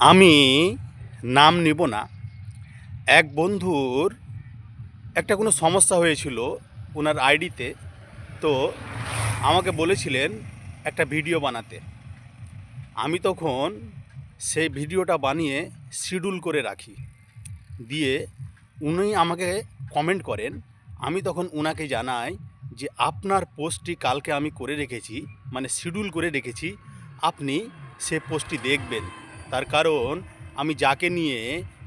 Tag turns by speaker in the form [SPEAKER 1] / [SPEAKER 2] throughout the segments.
[SPEAKER 1] আমি নাম নেব না। এক বন্ধুর একটা কোনো সমস্যা হয়েছিল ওনার আইডিতে। তো আমাকে বলেছিলেন একটা ভিডিও বানাতে। আমি তখন সেই ভিডিওটা বানিয়ে শিডিউল করে রাখি। দিয়ে উনি আমাকে কমেন্ট করেন। আমি তখন উনাকে জানাই যে আপনার পোস্টটি কালকে আমি করে রেখেছি, মানে শিডিউল করে রেখেছি, আপনি সে পোস্টটি দেখবেন। তার কারণ আমি যাকে নিয়ে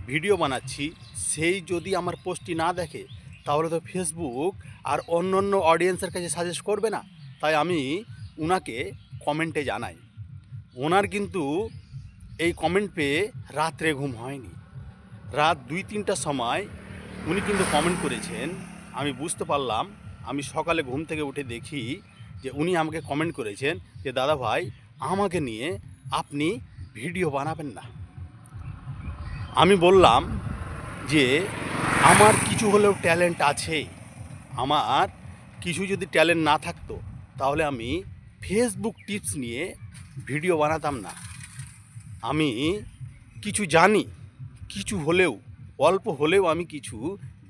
[SPEAKER 1] ভিডিও বানাচ্ছি সেই যদি আমার পোস্টটি না দেখে তাহলে তো ফেসবুক আর অন্য অন্য অডিয়েন্সের কাছে সাজেস্ট করবে না। তাই আমি উনাকে কমেন্টে জানাই। ওনার কিন্তু এই কমেন্ট পেয়ে রাত্রে ঘুম হয়নি। রাত 2-3টার সময় উনি কিন্তু কমেন্ট করেছেন। আমি বুঝতে পারলাম। আমি সকালে ঘুম থেকে উঠে দেখি যে উনি আমাকে কমেন্ট করেছেন যে দাদা ভাই, আমাকে নিয়ে আপনি ভিডিও বানাবেন না। আমি বললাম যে আমার কিছু হলেও ট্যালেন্ট আছে। আমার কিছু যদি ট্যালেন্ট না থাকতো তাহলে আমি ফেসবুক টিপস নিয়ে ভিডিও বানাতাম না। আমি কিছু জানি, কিছু হলেও, অল্প হলেও আমি কিছু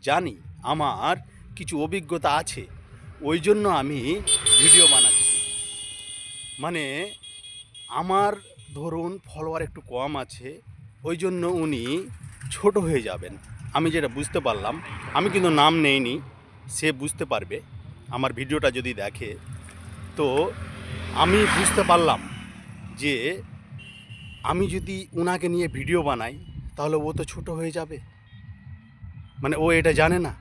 [SPEAKER 1] জানি। আমার কিছু অভিজ্ঞতা আছে, ওই জন্য আমি ভিডিও বানাচ্ছি। মানে আমার ধরুন ফলোয়ার একটু কম আছে, ওই জন্য উনি ছোট হয়ে যাবেন। আমি যেটা বুঝতে পারলাম, আমি কিন্তু নাম নেইনি, সে বুঝতে পারবে আমার ভিডিওটা যদি দেখে। তো আমি বুঝতে পারলাম যে আমি যদি ওনাকে নিয়ে ভিডিও বানাই তাহলে ও তো ছোট হয়ে যাবে। মানে ও এটা জানে না,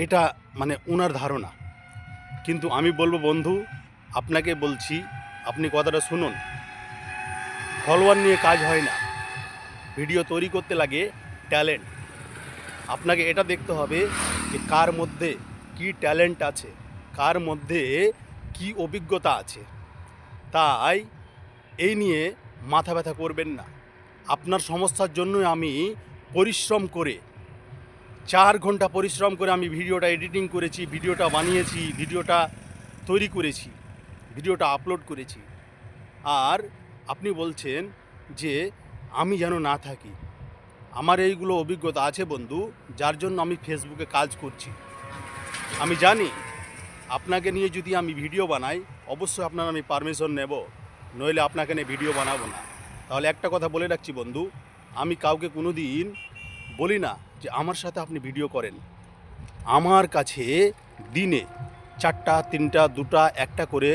[SPEAKER 1] এটা মানে ওনার ধারণা। কিন্তু আমি বলবো বন্ধু, আপনাকে বলছি, আপনি কথাটা শুনুন। ফলোয়ার নিয়ে কাজ হয় না, ভিডিও তৈরি করতে লাগে ট্যালেন্ট। আপনাকে এটা দেখতে হবে যে কার মধ্যে কী ট্যালেন্ট আছে, কার মধ্যে কী অভিজ্ঞতা আছে। তাই এই নিয়ে মাথা ব্যথা করবেন না। আপনার সমস্যার জন্যই আমি পরিশ্রম করে 4 ঘন্টা পরিশ্রম করে আমি ভিডিওটা এডিটিং করেছি, ভিডিওটা বানিয়েছি, ভিডিওটা তৈরি করেছি, ভিডিওটা আপলোড করেছি। আর আপনি বলছেন যে আমি যেন না থাকি। আমার এইগুলো অভিজ্ঞতা আছে বন্ধু, যার জন্য আমি ফেসবুকে কাজ করছি। আমি জানি আপনাকে নিয়ে যদি আমি ভিডিও বানাই অবশ্যই আপনার আমি পারমিশন নেব, নইলে আপনাকে নিয়ে ভিডিও বানাবো না। তাহলে একটা কথা বলে রাখছি বন্ধু, আমি কাউকে কোনো দিন বলি না যে আমার সাথে আপনি ভিডিও করেন। আমার কাছে দিনে 4টা 3টা 2টা 1টা করে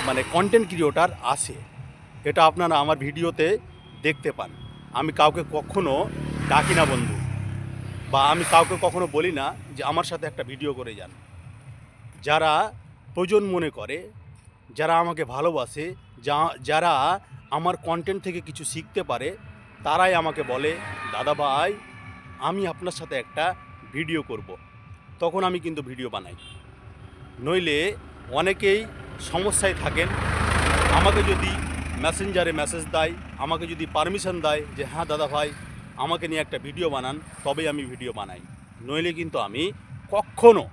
[SPEAKER 1] মানে কন্টেন্ট ক্রিয়েটর আসে। এটা আপনারা আমার ভিডিওতে দেখতে পান। আমি কাউকে কখনো ডাকি না বন্ধু, বা আমি কাউকে কখনো বলি না যে আমার সাথে একটা ভিডিও করে যান। যারা প্রয়োজন মনে করে, যারা আমাকে ভালোবাসে, যারা আমার কন্টেন্ট থেকে কিছু শিখতে পারে, তারাই আমাকে বলে দাদা ভাই আমি আপনার সাথে একটা ভিডিও করব। তখন আমি কিন্তু ভিডিও বানাই। নইলে অনেকেই সমস্যায় থাকেন। আমাকে যদি মেসেঞ্জারে মেসেজ দেয়, আমাকে যদি পারমিশন দেয় যে হ্যাঁ দাদা ভাই আমাকে নিয়ে একটা ভিডিও বানান, তবেই আমি ভিডিও বানাই। নইলে কিন্তু আমি কখনো,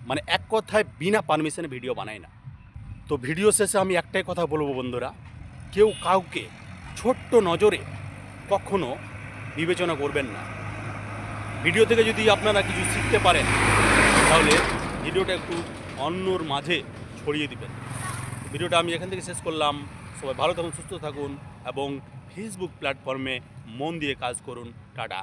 [SPEAKER 1] মানে এক কথায় বিনা পারমিশনে ভিডিও বানাই না। তো ভিডিও শেষে আমি একটাই কথা বলবো বন্ধুরা, কেউ কাউকে ছোট্ট নজরে কখনো বিবেচনা করবেন না। ভিডিও থেকে যদি আপনারা কিছু শিখতে পারেন তাহলে ভিডিওটা একটু অন্যর মাঝে ছড়িয়ে দিবেন। ভিডিওটা আমি এখান থেকে শেষ করলাম। সবাই ভালো থাকুন, সুস্থ থাকুন এবং ফেসবুক প্ল্যাটফর্মে মন দিয়ে কাজ করুন। টাটা।